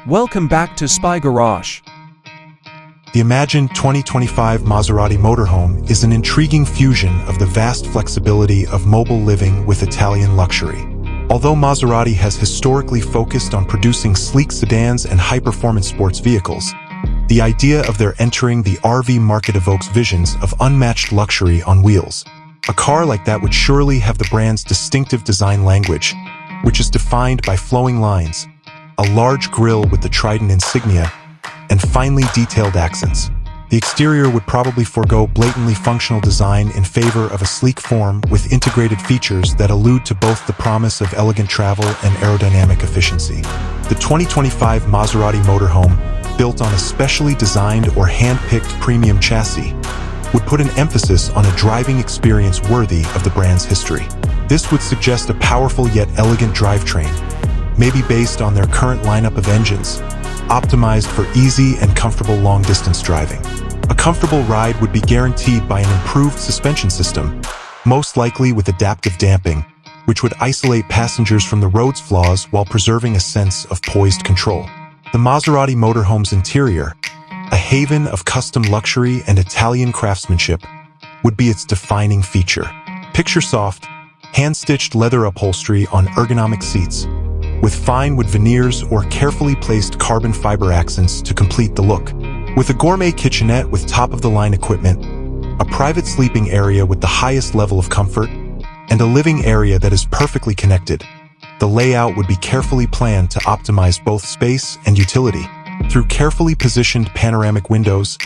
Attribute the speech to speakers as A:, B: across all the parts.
A: Welcome back to Spy Garage.
B: The imagined 2025 Maserati Motorhome is an intriguing fusion of the vast flexibility of mobile living with Italian luxury. Although Maserati has historically focused on producing sleek sedans and high-performance sports vehicles, the idea of their entering the RV market evokes visions of unmatched luxury on wheels. A car like that would surely have the brand's distinctive design language, which is defined by flowing lines, a large grille with the Trident insignia, and finely detailed accents. The exterior would probably forego blatantly functional design in favor of a sleek form with integrated features that allude to both the promise of elegant travel and aerodynamic efficiency. The 2025 Maserati Motorhome, built on a specially designed or hand-picked premium chassis, would put an emphasis on a driving experience worthy of the brand's history. This would suggest a powerful yet elegant drivetrain, maybe based on their current lineup of engines, optimized for easy and comfortable long-distance driving. A comfortable ride would be guaranteed by an improved suspension system, most likely with adaptive damping, which would isolate passengers from the road's flaws while preserving a sense of poised control. The Maserati Motorhome's interior, a haven of custom luxury and Italian craftsmanship, would be its defining feature. Picture soft, hand-stitched leather upholstery on ergonomic seats, with fine wood veneers or carefully placed carbon fiber accents to complete the look. With a gourmet kitchenette with top-of-the-line equipment, a private sleeping area with the highest level of comfort, and a living area that is perfectly connected, the layout would be carefully planned to optimize both space and utility. Through carefully positioned panoramic windows,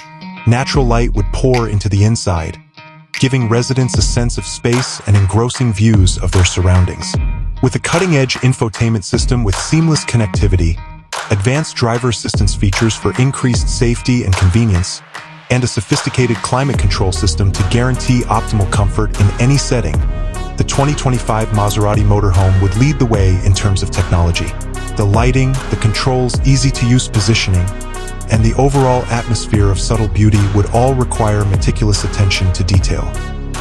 B: natural light would pour into the inside, giving residents a sense of space and engrossing views of their surroundings. With a cutting-edge infotainment system with seamless connectivity, advanced driver assistance features for increased safety and convenience, and a sophisticated climate control system to guarantee optimal comfort in any setting, the 2025 Maserati Motorhome would lead the way in terms of technology. The lighting, the controls' easy-to-use positioning, and the overall atmosphere of subtle beauty would all require meticulous attention to detail.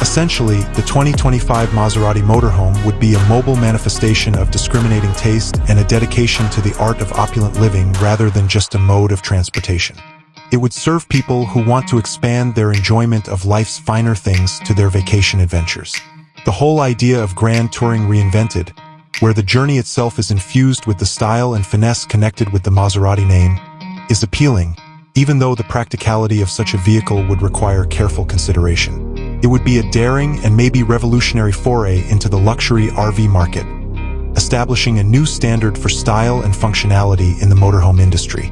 B: Essentially, the 2025 Maserati Motorhome would be a mobile manifestation of discriminating taste and a dedication to the art of opulent living rather than just a mode of transportation. It would serve people who want to expand their enjoyment of life's finer things to their vacation adventures. The whole idea of grand touring reinvented, where the journey itself is infused with the style and finesse connected with the Maserati name, is appealing, even though the practicality of such a vehicle would require careful consideration. It would be a daring and maybe revolutionary foray into the luxury RV market, establishing a new standard for style and functionality in the motorhome industry.